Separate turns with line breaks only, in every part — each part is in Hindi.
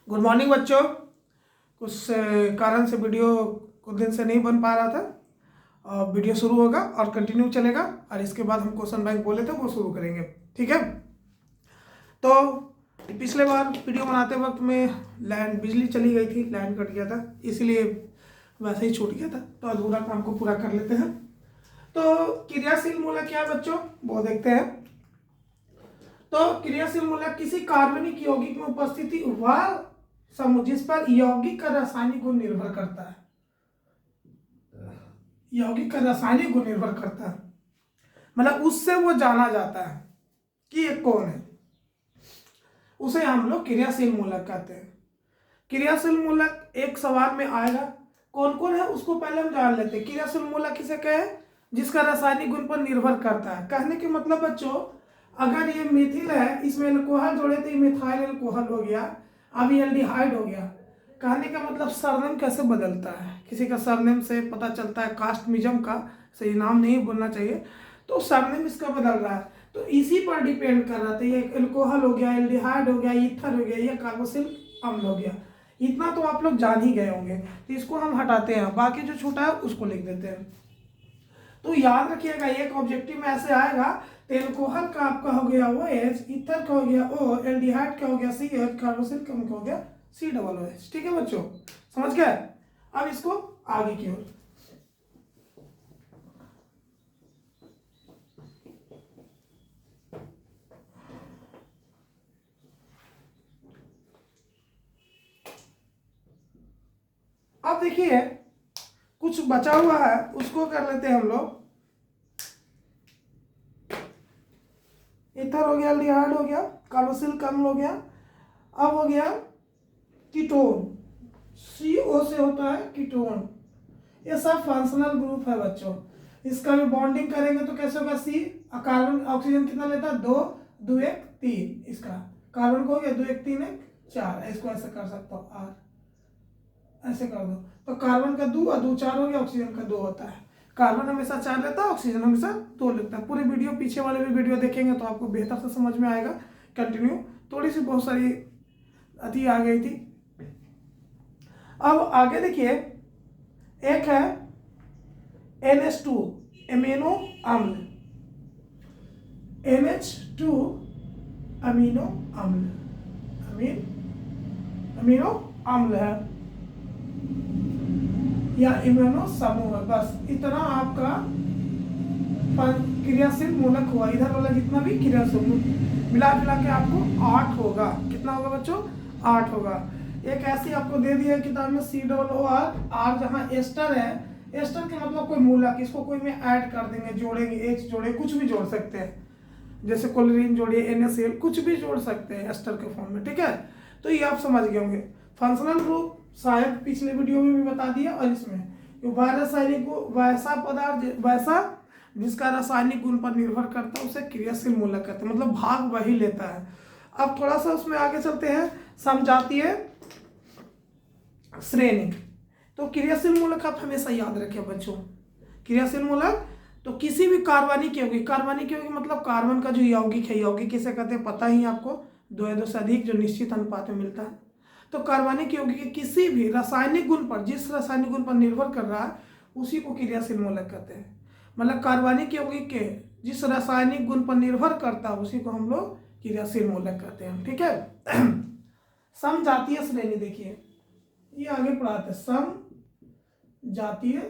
गुड मॉर्निंग बच्चों। कुछ कारण से वीडियो कुछ दिन से नहीं बन पा रहा था। वीडियो शुरू होगा और कंटिन्यू चलेगा और इसके बाद हम क्वेश्चन बैंक बोले थे वो शुरू करेंगे। ठीक है। तो पिछले बार वीडियो बनाते वक्त में बिजली चली गई थी, लाइन कट गया था, इसीलिए वैसे ही छूट गया था। तो अधूरा काम को पूरा कर लेते हैं। तो क्रियाशील मूलक क्या है बच्चों, वो देखते हैं। तो क्रियाशील मूलक किसी कार्बनिक यौगिक में उपस्थिति वह समूह जिस पर यौगिक का रासायनिक गुण निर्भर करता है। यौगिक का रासायनिक गुण निर्भर करता है, मतलब उससे वो जाना जाता है कि ये कौन है, उसे हम लोग क्रियाशील मूलक कहते हैं। क्रियाशील मूलक एक सवाल में आएगा, कौन कौन है उसको पहले हम जान लेते हैं। क्रियाशील मूलक किसे कहे, जिसका रासायनिक गुण पर निर्भर करता है। कहने के मतलब बच्चों, अगर ये मिथिल है, इसमें एल्कोहल जोड़े तो मिथाइल एल्कोहल हो गया, अब ये एल्डिहाइड हो गया। कहने का मतलब सरनेम कैसे बदलता है, किसी का सरनेम से पता चलता है, कास्टमिज्म का, सही नाम नहीं बोलना चाहिए, तो सरनेम इसका बदल रहा है, तो इसी पर डिपेंड कर रहा था। ये एल्कोहल हो गया, एल्डिहाइड हो गया, ईथर हो गया, ये कार्बोक्सिल अम्ल हो गया। इतना तो आप लोग जान ही गए होंगे, तो इसको हम हटाते हैं, बाकी जो छूटा है उसको लिख देते हैं। तो याद रखिएगा, एक ऑब्जेक्टिव में ऐसे आएगा, तो एल्कोहल का आपका हो गया OH, ईथर का हो गया O, एल्डिहाइड का हो गया CH, कार्बोक्सिल का हो गया COOH। ठीक है बच्चों, समझ गए। अब इसको आगे की ओर, अब देखिए कुछ बचा हुआ है, उसको कर लेते हैं हम लोग। ईथर हो गया, एल्डिहाइड हो गया, कार्बोक्सिल अम्ल हो गया, अब हो गया कीटोन, CO से होता है कीटोन। ये सब फंक्शनल ग्रुप है बच्चों। इसका भी बॉन्डिंग करेंगे तो कैसे होगा, C कार्बन ऑक्सीजन कितना लेता है, 2 2 1 3, इसका कार्बन को हो गया 2 1 3 1 4, इसको ऐसे कर सकता हूँ R, ऐसे कर दो तो कार्बन का 2 और 2 4 हो गया, ऑक्सीजन का 2 होता है। कार्बन हमेशा 4 लेता है, ऑक्सीजन हमेशा 2 लेता है। पूरी वीडियो पीछे वाले भी वीडियो देखेंगे तो आपको बेहतर से समझ में आएगा। कंटिन्यू, थोड़ी सी बहुत सारी अति आ गई थी। अब आगे देखिए, एक है NH2 एमिनो अम्ल, NH2 अमीनो अम्ल, अमीनो अम्ल है या इम्यूनो समूह है। बस इतना आपका क्रियाशील मूलक हुआ। इधर वाला जितना भी क्रियाशील मिला जुला के आपको 8 होगा। कितना होगा बच्चों, 8 होगा। एक ऐसी आपको दे दिया किताब में COOR, R जहाँ एस्टर है, एस्टर का मतलब कोई मूलक, इसको कोई में ऐड कर देंगे, जोड़ेंगे, H जोड़े, कुछ भी जोड़ सकते हैं, जैसे क्लोरीन जोड़िए, NaCl, कुछ भी जोड़ सकते हैं एस्टर के फॉर्म में। ठीक है, तो ये आप समझ गए होंगे। फंक्शनल ग्रुप शायद पिछले वीडियो में भी बता दिया, और इसमें रासायनिक वैसा पदार्थ, वैसा जिसका रासायनिक गुण पर निर्भर करता है, उसे क्रियाशील मूलक कहते हैं, मतलब भाग वही लेता है। अब थोड़ा सा उसमें आगे चलते हैं, समजातीय श्रेणी। तो क्रियाशील मूलक आप हमेशा याद रखें बच्चों, क्रियाशील मूलक तो किसी भी कार्बनिक यौगिक, कार्बनिक यौगिक मतलब कार्बन का जो यौगिक है, यौगिक किसे कहते हैं पता ही आपको, 2 या 2 से अधिक, जो निश्चित अनुपात में मिलता है। तो कार्बनिक यौगिक के किसी भी रासायनिक गुण पर, जिस रासायनिक गुण पर निर्भर कर रहा है, उसी को क्रियाशील मूलक कहते हैं। मतलब कार्बनिक यौगिक के जिस रासायनिक गुण पर निर्भर करता है, उसी को हम लोग क्रियाशील मूलक कहते हैं। ठीक है। समजातीय श्रेणी देखिए, ये आगे पढ़ाते हैं, समजातीय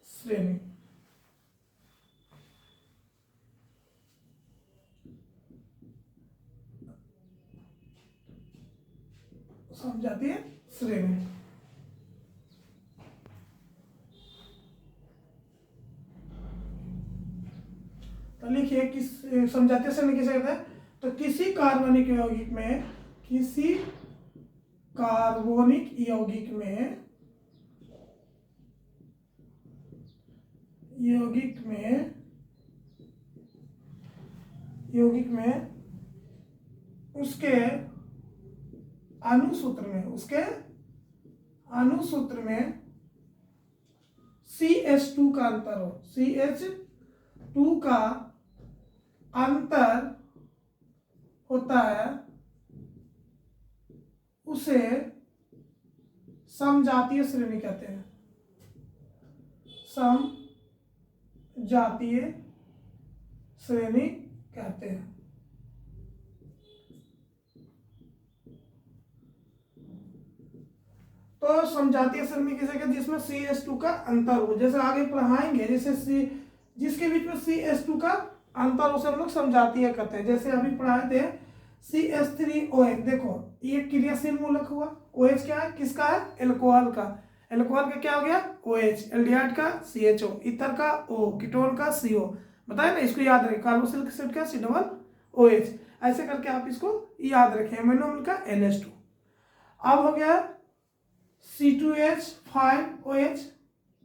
श्रेणी। समजातीय श्रेणी, तो लिखिए किस समजातीय श्रेणी किसे कहते हैं, तो किसी कार्बनिक यौगिक में, किसी कार्बनिक यौगिक में, यौगिक में उसके अणुसूत्र में CH2 का अंतर हो, CH2 का अंतर होता है, उसे समजातीय श्रेणी कहते हैं। समजातीय श्रेणी कहते हैं। तो समजातीय श्रेणी किसे कहते हैं? जिसमें CH2 का अंतर हो। जैसे आगे पढ़ाएंगे, जैसे जिसके बीच में CH2 का अंतर उसे हम लोग समजातीय कहते हैं। जैसे अभी पढ़ाए थे CH3OH, देखो ये क्रियाशील मूलक हुआ। OH क्या है? किसका है? एल्कोहल का। एल्कोहल का क्या हो गया? OH, एल्डिहाइड का CHO, ईथर का O, कीटोन का CO। बताए ना, इसको याद रखें। कार्बोक्सिलिक एसिड का C+OH। ऐसे करके आप इसको याद रखें। एमिनो का NH2। अब हो गया C2H5OH।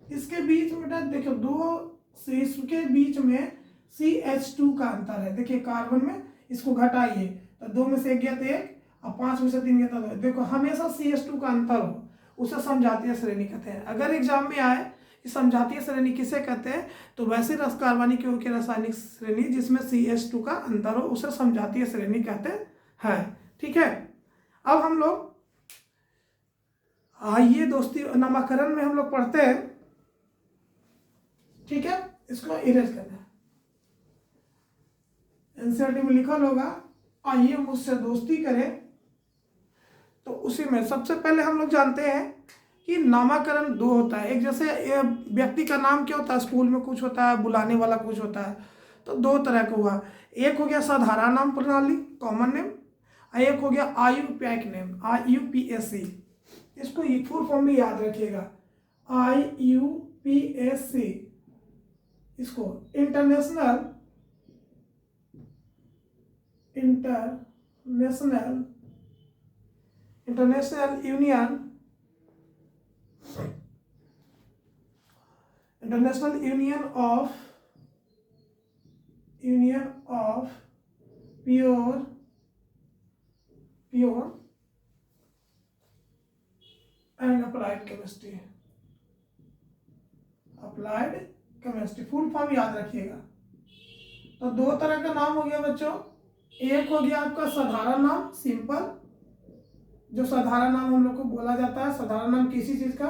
इसके बीच में देखो इसके बीच में CH2 का अंतर है। देखिए कार्बन में इसको घटाइए तो 2 में से 1 गया तो 1 और 5 में से 3 गया तो 2। देखो हमेशा CH2 का अंतर हो उसे समजातीय श्रेणी कहते हैं। अगर एग्जाम में आए कि समजातीय श्रेणी किसे कहते हैं, तो वैसे रस कार्बनिक यौगिक की रासायनिक श्रेणी जिसमें CH2 का अंतर हो उसे समजातीय श्रेणी कहते हैं। ठीक है। अब हम लोग आइए दोस्ती नामकरण में हम लोग पढ़ते हैं। ठीक है, इसको इरेज करना है। एनसीईआरटी में लिखा होगा आइए मुझसे दोस्ती करें। तो उसी में सबसे पहले हम लोग जानते हैं कि नामकरण 2 होता है। एक जैसे व्यक्ति का नाम क्या होता है, स्कूल में कुछ होता है, बुलाने वाला कुछ होता है, तो 2 तरह का हुआ। एक हो गया साधारण नाम प्रणाली, कॉमन नेम, और एक हो गया IUPAC नेम, IUPAC। इसको फुल फॉर्म में याद रखिएगा, IUPAC। इसको international union of pure and applied chemistry. Full form याद रखिएगा। तो 2 तरह का नाम हो गया बच्चों। एक हो गया आपका साधारण नाम, सिंपल, जो साधारण नाम हम लोग को बोला जाता है, साधारण नाम किसी चीज का,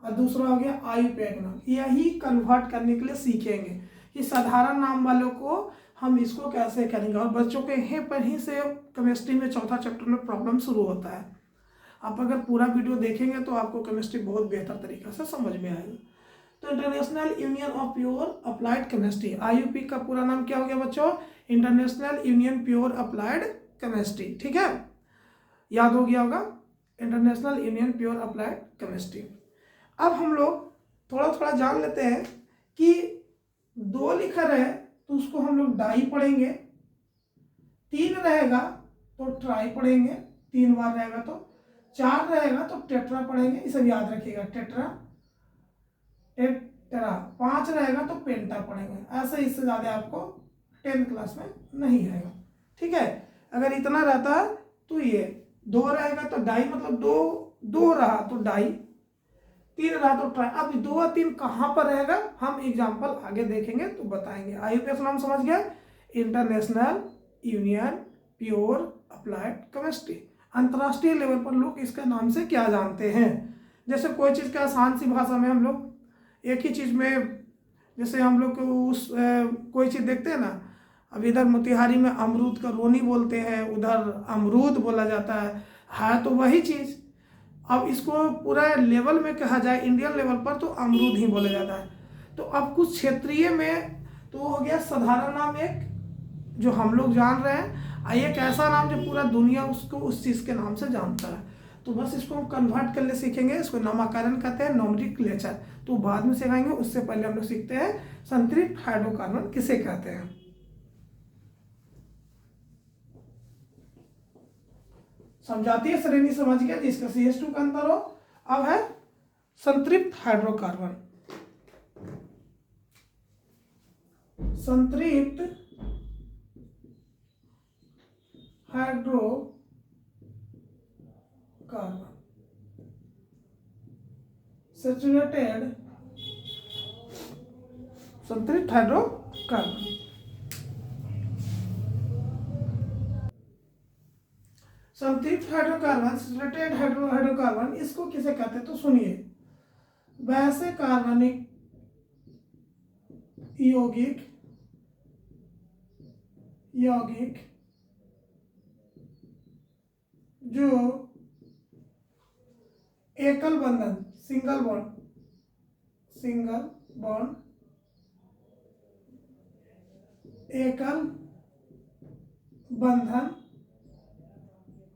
और दूसरा हो गया IUPAC नाम। यही कन्वर्ट करने के लिए सीखेंगे कि साधारण नाम वालों को हम इसको कैसे करेंगे। और बच्चों के यहीं पर ही से केमिस्ट्री में 4था चैप्टर में प्रॉब्लम शुरू होता है। आप अगर पूरा वीडियो देखेंगे तो आपको केमिस्ट्री बहुत बेहतर तरीके से समझ में आएगा। तो international union of pure applied chemistry, IUP का पूरा नाम क्या हो गया बच्चों? International union pure applied chemistry. ठीक है, याद हो गया होगा, international union pure applied chemistry. अब हम लोग थोड़ा थोड़ा जान लेते हैं कि 2 लिखा रहे तो उसको हम लोग डाई पढ़ेंगे, 3 रहेगा तो ट्राई पढ़ेंगे, 3 बार रहेगा तो, 4 रहेगा तो टेट्रा पढ़ेंगे। ये सब याद रखिएगा, टेट्रा, 5 रहेगा तो पेंटा पढ़ेंगे। ऐसे इससे ज़्यादा आपको 10th क्लास में नहीं आएगा। ठीक है, अगर इतना रहता है तो ये 2 रहेगा तो डाई, मतलब 2 रहा तो डाई, 3 रहा तो ट्राई। अब 2 और 3 कहाँ पर रहेगा हम एग्जाम्पल आगे देखेंगे तो बताएंगे। IUPAC नाम समझ गए, international union pure applied chemistry. अंतर्राष्ट्रीय लेवल पर लोग इसके नाम से क्या जानते हैं? जैसे कोई चीज़ का आसान सी भाषा में हम लोग एक ही चीज़ में, जैसे हम लोग कोई चीज़ देखते हैं ना, अब इधर मोतिहारी में अमरूद का रोनी बोलते हैं, उधर अमरूद बोला जाता है तो वही चीज़। अब इसको पूरा लेवल में कहा जाए, इंडियन लेवल पर, तो अमरूद ही बोला जाता है। तो अब कुछ क्षेत्रीय में तो हो गया साधारण नाम एक जो हम लोग जान रहे हैं, एक ऐसा नाम जो पूरा दुनिया उसको उस चीज़ के नाम से जानता है। तो बस इसको हम कन्वर्ट करने सीखेंगे। इसको नामकरण कहते हैं, नोमेनक्लेचर, तो बाद में सिखाएंगे। उससे पहले हम लोग सीखते हैं संतृप्त हाइड्रोकार्बन किसे कहते हैं। समजातीय श्रेणी समझ गया जिसका CH2 का अंतर हो। अब है संतृप्त हाइड्रोकार्बन। संतृप्त हाइड्रोकार्बन, सैचुरेटेड संतृप्त हाइड्रोकार्बन। संतृप्त हाइड्रोकार्बन, सैचुरेटेड हाइड्रोकार्बन, इसको किसे कहते हैं तो सुनिए, वैसे कार्बनिक यौगिक जो एकल बंधन, सिंगल बॉन्ड एकल बंधन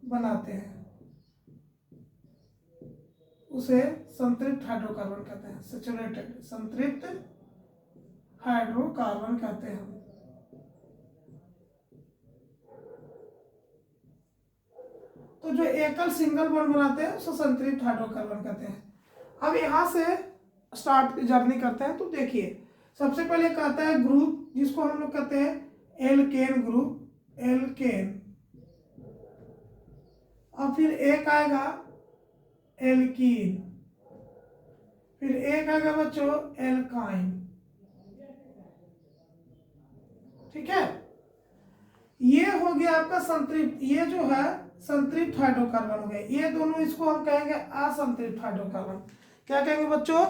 बनाते हैं, उसे संतृप्त हाइड्रोकार्बन कहते हैं, सैचुरेटेड संतृप्त हाइड्रोकार्बन कहते हैं। तो जो एकल सिंगल बॉन्ड बनाते हैं उसे संतृप्त हाइड्रोकार्बन कहते हैं। अब यहाँ से स्टार्ट जर्नी करते हैं। तो देखिए सबसे पहले कहता है ग्रुप, जिसको हम लोग कहते हैं एल्केन ग्रुप, एल्केन। और फिर एक आएगा एल्कीन, फिर एक आएगा बच्चों एल्काइन। ठीक है, ये हो गया आपका संतृप्त, ये जो है संतृप्त हाइड्रोकार्बन हो गए। ये दोनों, इसको हम कहेंगे असंतृप्त हाइड्रोकार्बन। क्या कहेंगे बच्चों?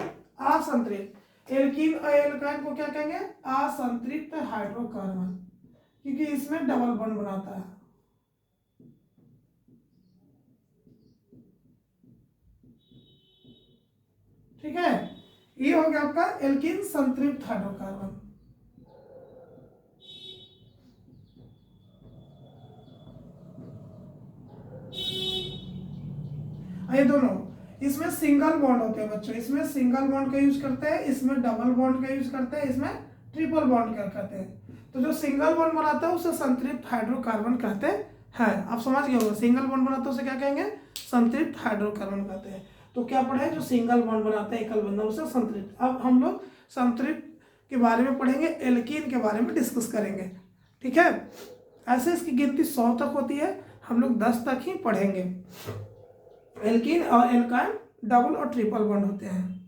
असंतृप्त। एल्कीन और एल्काइन को क्या कहेंगे? असंतृप्त हाइड्रोकार्बन, क्योंकि इसमें डबल बॉन्ड बनाता है। ठीक है, ये हो गया आपका एल्कीन संतृप्त हाइड्रोकार्बन। ये दोनों, इसमें सिंगल बॉन्ड होते हैं बच्चों, इसमें सिंगल बॉन्ड का यूज करते हैं, इसमें डबल बॉन्ड का यूज करते हैं, इसमें ट्रिपल बॉन्ड का कहते हैं। तो जो सिंगल बॉन्ड बनाता है उसे संतृप्त हाइड्रोकार्बन कहते हैं। आप समझ गए होंगे, सिंगल बॉन्ड बनाता है उसे क्या कहेंगे? संतृप्त हाइड्रोकार्बन कहते हैं। तो क्या पढ़े? जो सिंगल बॉन्ड बनाते हैं एकल बंधन उसे संतृप्त। अब हम लोग संतृप्त के बारे में पढ़ेंगे, एल्कीन के बारे में डिस्कस करेंगे। ठीक है, ऐसे इसकी गिनती 100 तक होती है, हम लोग 10 तक ही पढ़ेंगे। एल्कीन और एल्काइन डबल और ट्रिपल बॉन्ड होते हैं।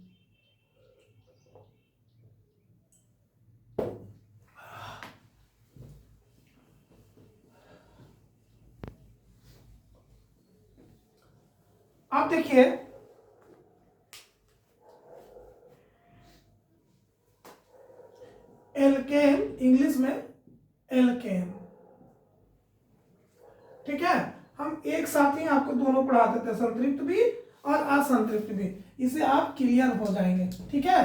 आप देखिए एल्केन, इंग्लिश में एल्केन। ठीक है, हम एक साथ ही आपको दोनों पढ़ा देते हैं, संतृप्त भी और असंतृप्त भी, इसे आप क्लियर हो जाएंगे। ठीक है,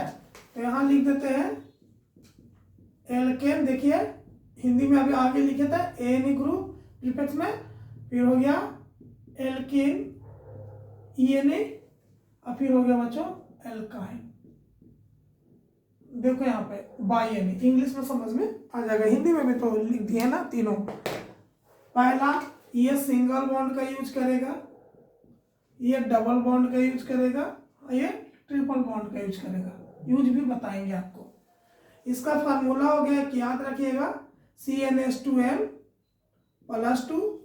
तो यहां लिख देते हैं एल्केन। देखिए हिंदी में अभी आगे लिखे थे एन ग्रुप प्रीफिक्स में, फिर हो गया एल्केन ENA, और फिर हो गया बच्चों एल्काइन। देखो यहाँ पे बाई एन, इंग्लिश में समझ में आ जाएगा, हिंदी में भी तो लिख दिए ना तीनों। पहला ये सिंगल बॉन्ड का यूज करेगा, ये डबल बॉन्ड का यूज करेगा, और ये ट्रिपल बॉन्ड का यूज करेगा। यूज भी बताएंगे आपको। इसका फार्मूला हो गया कि याद रखिएगा CnH2n +2,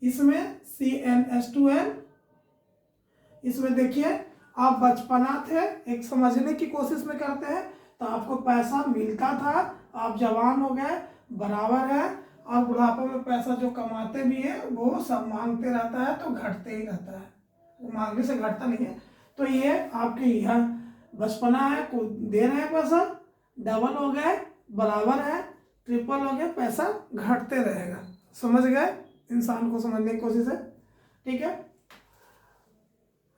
इसमें CnH2n। इसमें देखिए आप बचपना थे, एक समझने की कोशिश में करते हैं तो आपको पैसा मिलता था, आप जवान हो गए, बराबर है, और बुढ़ापे में पैसा जो कमाते भी है वो सब मांगते रहता है, तो घटते ही रहता है, मांगने से घटता नहीं है। तो ये आपके यहाँ बचपना है, को दे रहे हैं पैसा, डबल हो गए, बराबर है, ट्रिपल हो गया, पैसा घटते रहेगा। समझ गए? इंसान को समझने की कोशिश है। ठीक है,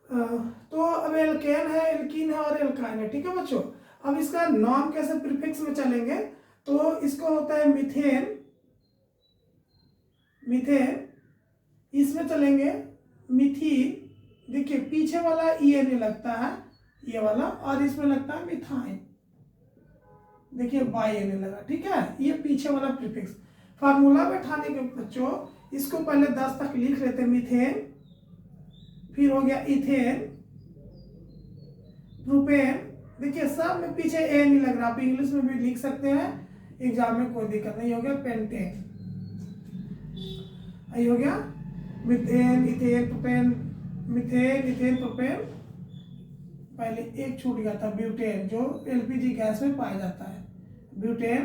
तो अब एल्केन है, एल्कीन है और एल्काइन है। ठीक है बच्चों, अब इसका नाम कैसे प्रीफिक्स में चलेंगे, तो इसको होता है मीथेन, मीथेन, इसमें चलेंगे मिथीन। देखिए पीछे वाला ENA लगता है, ये वाला, और इसमें लगता है मिथाइन। देखिए बाई एन लगा। ठीक है, ये पीछे वाला प्रीफिक्स। फार्मूला बैठाने के बच्चों इसको पहले 10 तक लिख लेते हैं। मीथेन, फिर हो गया इथेन, प्रोपेन। देखिए सब में पीछे ए नहीं लग रहा, आप इंग्लिश में भी लिख सकते हैं, एग्जाम में कोई दिक्कत नहीं। हो गया पेंटेन, ये हो गया methane, ethane, propane, methane, ethane, propane. पहले एक छूट गया था, ब्यूटेन, जो LPG गैस में पाया जाता है। ब्यूटेन,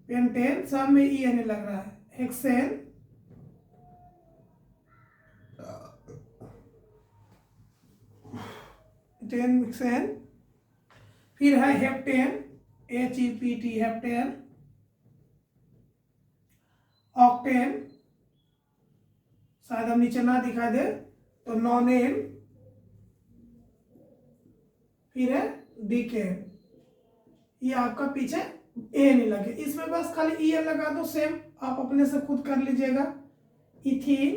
पेंटेन, सब में ENA लग रहा है। हेक्सेन, मीथेन मिक्सेन। फिर है हेप्टेन, HEPT हेप्टेन। ऑक्टेन, शायद हम नीचे ना दिखाई दे तो नॉनेन। फिर है डिकेन। ये आपका पीछे ए नहीं लगे, इसमें बस खाली ई एन लगा दो, सेम आप अपने से खुद कर लीजिएगा। इथीन,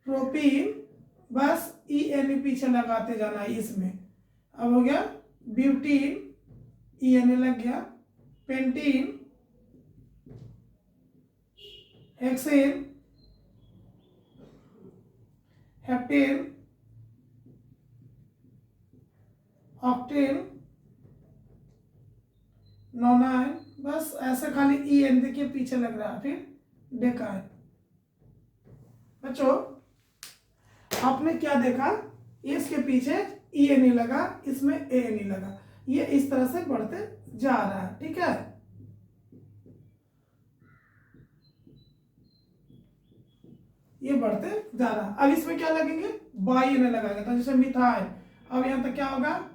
प्रोपीन, बस ई एन पीछे लगाते जाना है इसमें। अब हो गया ब्यूटीन, ई एन लग गया। पेंटीन, हेक्सेन, हेप्टेन, ऑक्टेन, नोनाइन, बस ऐसे खाली ई एन देखिए पीछे लग रहा है। फिर डेकाइन। बच्चों आपने क्या देखा, इसके पीछे ई एन लगा, इसमें ए एन लगा, ये इस तरह से बढ़ते जा रहा है। ठीक है, ये बढ़ते जा रहा है। अब इसमें क्या लगेंगे, बाई एन लगाएंगे, तो जैसे मिथाइल, अब यहां तक क्या होगा,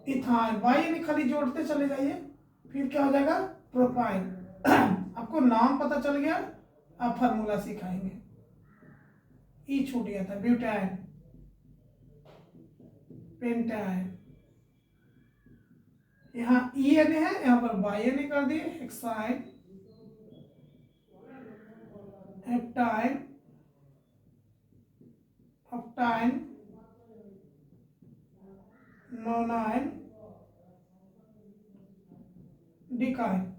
इथाइन, बाई एन खाली जोड़ते चले जाइए। फिर क्या हो जाएगा, प्रोपाइन। आपको नाम पता चल गया, आप फार्मूला सिखाएंगे। ई छूट गया था, ब्यूटाइन, पेंटाइन, यहाँ ई एन है, यहाँ पर बाई एन कर दिए। Hexyne, heptyne, octyne, nonyne, decyne.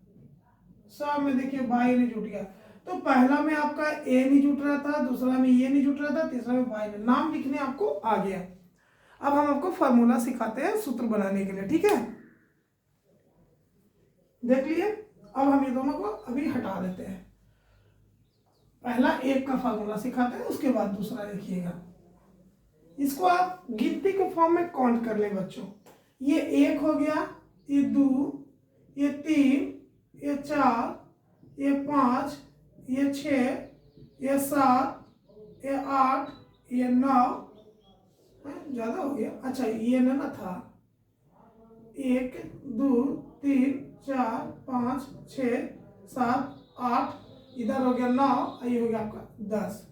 सब में देखिए बाई नहीं जुट गया। तो पहला में आपका ए नहीं जुट रहा था, दूसरा में ये नहीं जुट रहा था, तीसरा में बाई नहीं। नाम लिखने आपको आ गया। अब हम आपको फॉर्मूला सिखाते हैं सूत्र बनाने के लिए। ठीक है, देख लिए। अब हम ये दोनों को अभी हटा देते हैं। पहला एक का फॉर्मूला सिखाते हैं, उसके बाद दूसरा लिखिएगा। इसको आप गिनती के फॉर्म में काउंट कर ले बच्चों। ये एक हो गया, ये दो, ये तीन, ये चार, ये पाँच, ये छः, ये सात, ये आठ, ये नौ, ज़्यादा हो गया। अच्छा ये ना था, एक दो तीन चार पाँच छः सात आठ, इधर हो गया 9, ये हो गया आपका 10।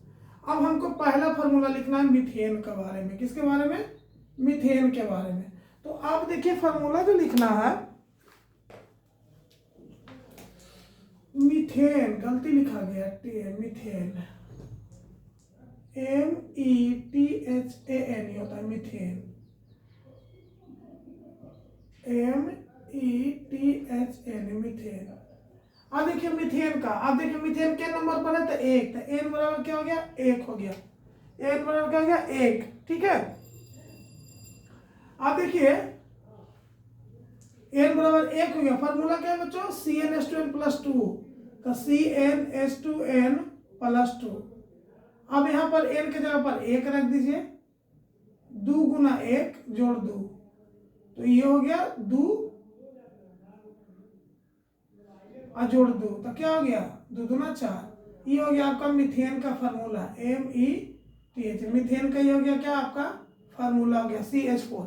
अब हमको पहला फार्मूला लिखना है मीथेन के बारे में। किसके बारे में, मीथेन के बारे में। तो आप देखिए फार्मूला जो लिखना है, मीथेन गलती लिखा गया, मीथेन, METHAN होता है मीथेन, METHAN, मीथेन। अब देखिए मीथेन का, अब देखिए मीथेन के नंबर पर है तो एक, तो एन बराबर क्या हो गया, एक हो गया। एन बराबर क्या हो गया, एक। ठीक है, अब देखिए एन बराबर एक हो गया। फार्मूला क्या है बच्चों, CnH2n+2, तो CnH2n+2। अब यहाँ पर एन के जगह पर एक रख दीजिए, 2 गुना 1 जोड़ 2, तो ये हो गया 2 और जोड़ 2, तो क्या हो गया, 2 दूना 4। ये हो गया आपका मीथेन का फार्मूला, METH। मीथेन का ये हो गया क्या, आपका फार्मूला हो गया CH4।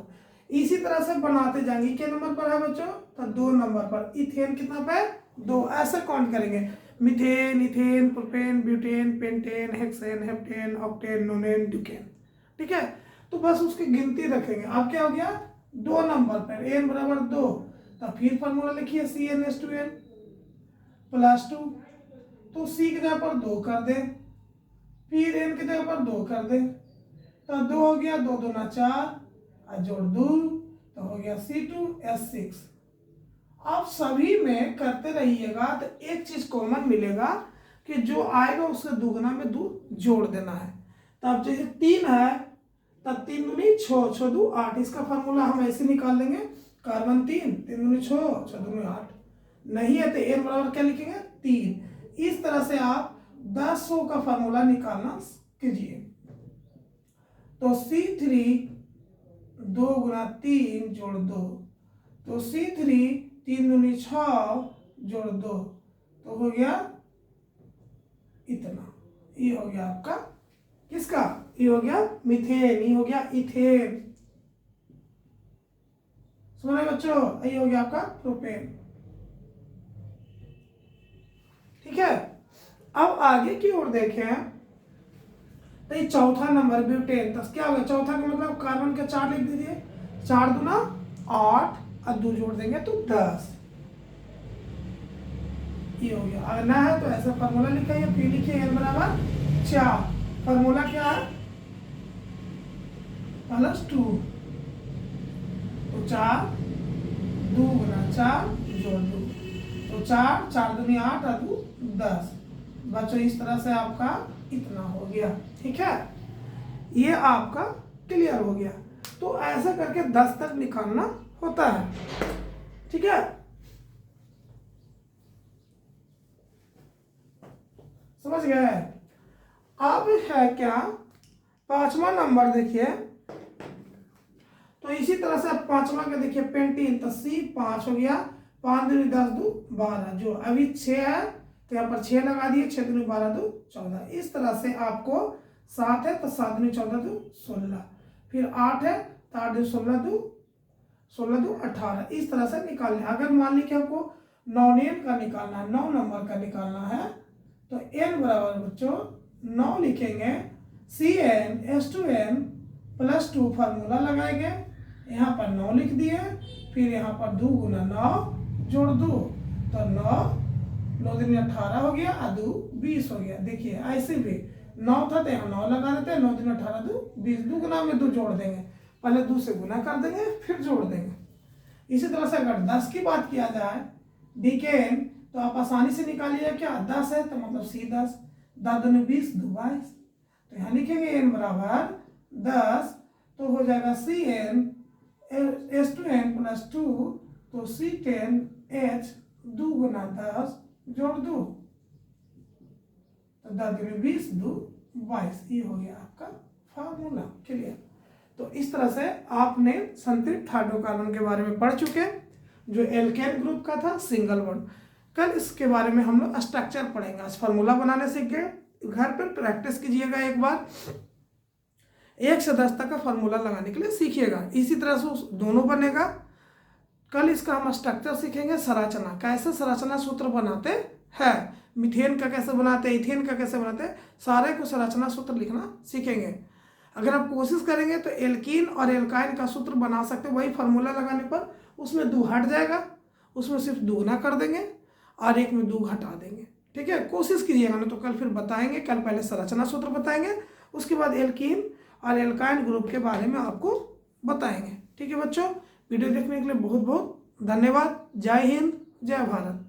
इसी तरह से बनाते जाएंगे। क्या नंबर पर है बच्चों, तो 2 नंबर पर। इथेन कितना पे, 2, ऐसे काउंट करेंगे। Methane, ethane, propane, butane, pentane, hexane, heptane, octane, नोनेन, Duquesne. ठीक है, तो बस उसकी गिनती रखेंगे। अब क्या हो गया, 2 नंबर पर, n बराबर 2, तो फिर फार्मूला लिखिए CnH2n+2, तो C की जगह पर 2 कर दे, फिर n की जगह पर 2 कर दे, तो 2 हो गया, 2 दूना 4 और जोड़ 2, तो हो गया C2H6। आप सभी में करते रहिएगा तो एक चीज कॉमन मिलेगा कि जो आएगा उससे दुगना में 2 जोड़ देना है। तो अब जैसे 3 है, तब 3 दूनी 6, 6 2 8। इसका फार्मूला हम ऐसे निकाल लेंगे, कार्बन 3, 3 दूनी 6, 6 दूनी 8। नहीं है तो n बराबर क्या लिखेंगे, 3। इस तरह से आप 10 का फार्मूला निकालना कीजिए। तो C3 2 गुना 3 जोड़ 2, तो C3 3 दूनी 6 जोड़ 2, तो हो गया इतना। ये हो गया आपका किसका, ये हो गया मीथेन, ये हो गया इथेन, समझ रहे बच्चों, ये हो गया आपका प्रोपेन। ठीक है, अब आगे की ओर देखें तो ये चौथा नंबर ब्यूटेन, तो क्या होगा, चौथा का मतलब कार्बन के 4 लिख दीजिए, 4 दूना 8 और 2 जोड़ देंगे तो 10, ये हो गया। अगर ना है तो ऐसा फार्मूला लिखिए, फिर लिखिए n बराबर 4, फार्मूला क्या है +2, तो 4 2 गुना 4 जोड़ 2, तो 4 4 दूनी 8 और 2 10। बच्चों इस तरह से आपका इतना हो गया। ठीक है, ये आपका क्लियर हो गया। तो ऐसा करके 10 तक निकालना होता है। ठीक है, समझ गए। अब है क्या, 5वां नंबर देखिए, तो इसी तरह से 5वां का देखिए पेंटीन, तो C5 हो गया, 5 दूनी 10 2 12, जो अभी 6 है तो यहाँ पर 6 लगा दिए, 6 दूनी 12 2 14। इस तरह से आपको 7 है तो 7 दूनी 14 2 16, फिर 8 है तो 8 दूनी 16 2 18। इस तरह से निकालना। अगर मान लीजिए आपको नॉन का निकालना है, 9 नंबर का निकालना है, तो n बराबर बच्चों 9 लिखेंगे, CnH2n +2 फार्मूला लगाएंगे, यहाँ पर 9 लिख दिए, फिर यहाँ पर 2 गुना 9 जोड़ 2, तो 9 9 दूनी 18 हो गया और 2 20 हो गया। देखिए ऐसे भी 9 था तो यहाँ 9 लगा देते हैं, 9 दूनी 18 2 20, 2 गुना में 2 जोड़ देंगे, पहले 2 से गुना कर देंगे फिर जोड़ देंगे। इसी तरह से अगर 10 की बात किया जाए डिकेन, तो आप आसानी से निकालिए, क्या 10 है तो मतलब C10, 10 दूनी 20 2 22, तो यहाँ लिखेंगे n बराबर 10, तो हो जाएगा CnH2n +2, तो C10H 2 गुना 10 जोड़ 2, तो 10 दूनी 20 2 22, ये हो गया आपका फार्मूला। क्लियर। तो इस तरह से आपने संतृप्त हाइड्रोकार्बन के बारे में पढ़ चुके, जो एल्केन ग्रुप का था सिंगल बॉन्ड। कल इसके बारे में हम लोग स्ट्रक्चर पढ़ेंगे। आज फार्मूला बनाने सीख गए, घर पर प्रैक्टिस कीजिएगा, एक बार 1 से 10 तक का फार्मूला लगाने के लिए सीखिएगा। इसी तरह से दोनों बनेगा। कल इसका हम स्ट्रक्चर सीखेंगे, संरचना, कैसे संरचना सूत्र बनाते हैं, मीथेन का कैसे बनाते हैं, इथेन का कैसे बनाते हैं, सारे को संरचना सूत्र लिखना सीखेंगे। अगर आप कोशिश करेंगे तो एल्कीन और एल्काइन का सूत्र बना सकते हैं, वही फार्मूला लगाने पर उसमें 2 हट जाएगा, उसमें सिर्फ 2 गुना कर देंगे और एक में 2 घटा देंगे। ठीक है, कोशिश कीजिएगा, ना तो कल फिर बताएंगे। कल पहले संरचना सूत्र बताएंगे, उसके बाद एल्कीन और एल्काइन ग्रुप के बारे में आपको बताएंगे। ठीक है बच्चों, वीडियो देखने के लिए बहुत बहुत धन्यवाद। जय हिंद, जय भारत।